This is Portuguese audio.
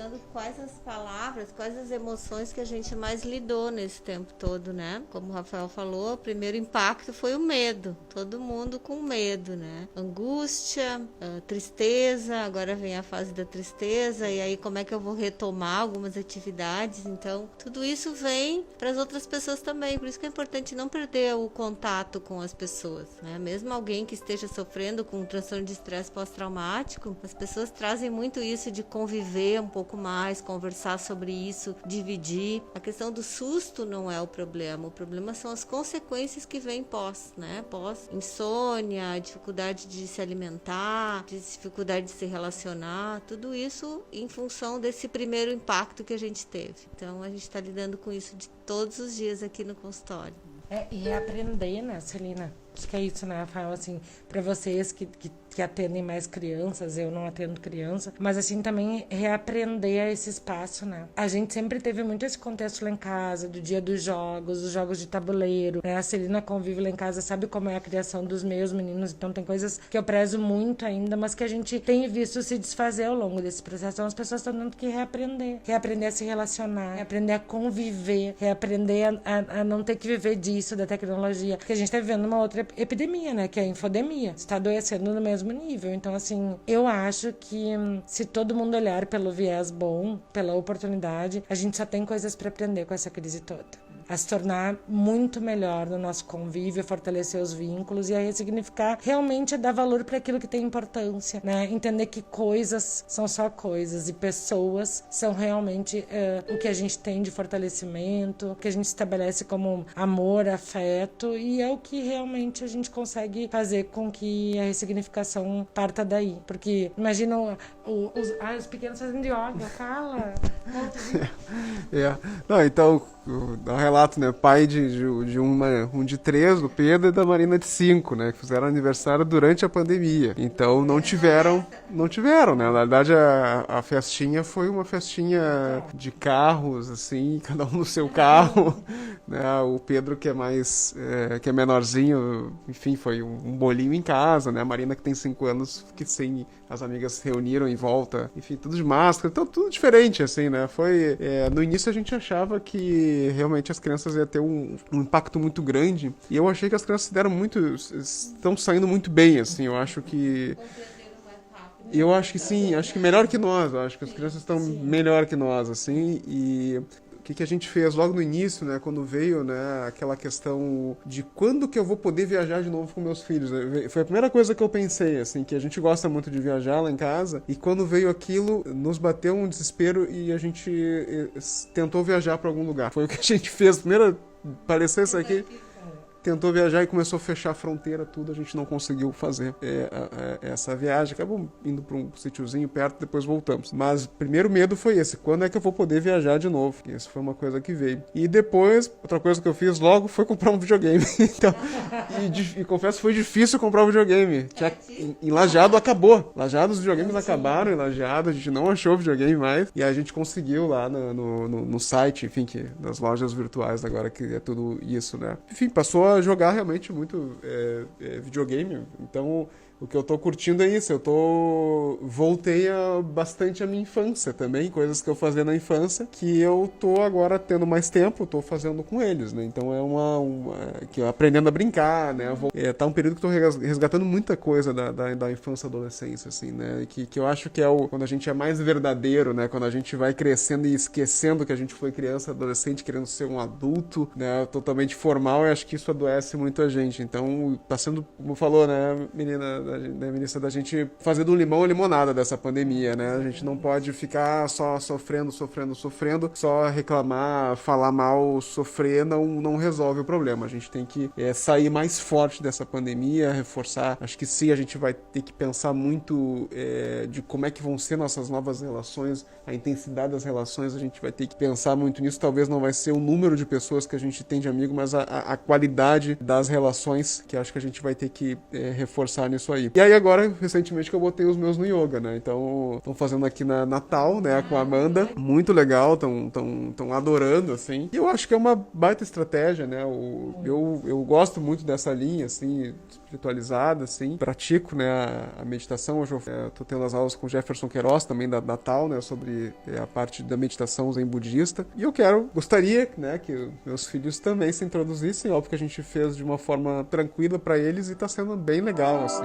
pensando quais as palavras, quais as emoções que a gente mais lidou nesse tempo todo, né? Como o Rafael falou, o primeiro impacto foi o medo. Todo mundo com medo, né? Angústia, tristeza, agora vem a fase da tristeza, e aí como é que eu vou retomar algumas atividades? Então, tudo isso vem para as outras pessoas também. Por isso que é importante não perder o contato com as pessoas, né? Mesmo alguém que esteja sofrendo com um transtorno de estresse pós-traumático, as pessoas trazem muito isso de conviver um pouco mais, conversar sobre isso, dividir. A questão do susto não é o problema são as consequências que vêm pós, né? Pós insônia, dificuldade de se alimentar, dificuldade de se relacionar, tudo isso em função desse primeiro impacto que a gente teve. Então a gente está lidando com isso de todos os dias aqui no consultório. E aprender, né, Celina? Acho que é isso, né, Rafael, assim, para vocês que atendem mais crianças, eu não atendo criança, mas assim, também reaprender esse espaço, né? A gente sempre teve muito esse contexto lá em casa, do dia dos jogos, os jogos de tabuleiro, né? A Celina convive lá em casa, sabe como é a criação dos meus meninos, então tem coisas que eu prezo muito ainda, mas que a gente tem visto se desfazer ao longo desse processo. Então as pessoas estão tendo que reaprender a se relacionar, reaprender a conviver, reaprender a não ter que viver disso, da tecnologia, porque a gente tá vivendo uma outra epidemia, né, que é a infodemia, está adoecendo no mesmo nível. Então, assim, eu acho que se todo mundo olhar pelo viés bom, pela oportunidade, a gente só tem coisas para aprender com essa crise toda. A se tornar muito melhor no nosso convívio, fortalecer os vínculos e a ressignificar, realmente dar valor para aquilo que tem importância, né? Entender que coisas são só coisas e pessoas são realmente o que a gente tem de fortalecimento, o que a gente estabelece como amor, afeto, e é o que realmente a gente consegue fazer com que a ressignificação parta daí. Porque imagina os pequenos fazendo yoga, fala. Não, então, dá um relato, né? Pai de um de 3, do Pedro, e da Marina de 5, né? Que fizeram aniversário durante a pandemia. Então não tiveram, né? Na verdade, a festinha foi uma festinha de carros, assim, cada um no seu carro, né? O Pedro, que é menorzinho, enfim, foi um bolinho em casa, né? A Marina, que tem 5 anos, que sim, as amigas se reuniram em volta, enfim, tudo de máscara, então tudo diferente, assim, né? No início a gente achava que realmente as crianças iam ter um impacto muito grande, e eu achei que as crianças estão saindo muito bem, assim, eu acho que sim, acho que melhor que nós, eu acho que as crianças estão melhor que nós, assim, e o que a gente fez logo no início, né, quando veio, né, aquela questão de quando que eu vou poder viajar de novo com meus filhos. Foi a primeira coisa que eu pensei, assim, que a gente gosta muito de viajar lá em casa, e quando veio aquilo, nos bateu um desespero e a gente tentou viajar para algum lugar. Foi o que a gente fez. Primeiro, apareceu isso aqui, tentou viajar e começou a fechar a fronteira, tudo, a gente não conseguiu fazer essa viagem, acabou indo para um sítiozinho perto, depois voltamos. Mas o primeiro medo foi esse, quando é que eu vou poder viajar de novo? Isso foi uma coisa que veio. E depois, outra coisa que eu fiz logo foi comprar um videogame. Então, e confesso que foi difícil comprar um videogame. Em Lajeado acabou. Lajeado, os videogames acabaram em Lajeado, a gente não achou videogame mais, e a gente conseguiu lá no site, enfim, das lojas virtuais agora, que é tudo isso, né? Enfim, passou a jogar realmente muito videogame. Então, o que eu tô curtindo é isso. Voltei bastante à minha infância também, coisas que eu fazia na infância, que eu tô agora tendo mais tempo, tô fazendo com eles, né? Então que eu aprendendo a brincar, né? Tá um período que eu tô resgatando muita coisa da infância e adolescência, assim, né? Que eu acho que quando a gente é mais verdadeiro, né? Quando a gente vai crescendo e esquecendo que a gente foi criança, adolescente, querendo ser um adulto, né? Totalmente formal, eu acho que isso adoece muito a gente. Então, tá sendo, como falou, né, ministra, da gente fazer do limão a limonada dessa pandemia, né? A gente não pode ficar só sofrendo, só reclamar, falar mal, sofrer, não resolve o problema. A gente tem que sair mais forte dessa pandemia, reforçar. Acho que sim, a gente vai ter que pensar muito de como é que vão ser nossas novas relações, a intensidade das relações, a gente vai ter que pensar muito nisso. Talvez não vai ser o número de pessoas que a gente tem de amigo, mas a qualidade das relações, que acho que a gente vai ter que reforçar nisso aí. E aí agora, recentemente, que eu botei os meus no yoga, né? Então, estão fazendo aqui na Natal, né, com a Amanda. Muito legal, estão adorando, assim. E eu acho que é uma baita estratégia, né? Eu gosto muito dessa linha, assim, espiritualizada, assim. Pratico, né, a meditação. Hoje eu tô tendo as aulas com o Jefferson Queiroz, também da Tal, né, sobre a parte da meditação zen budista. E eu gostaria, né, que meus filhos também se introduzissem. Óbvio que a gente fez de uma forma tranquila para eles e tá sendo bem legal, assim.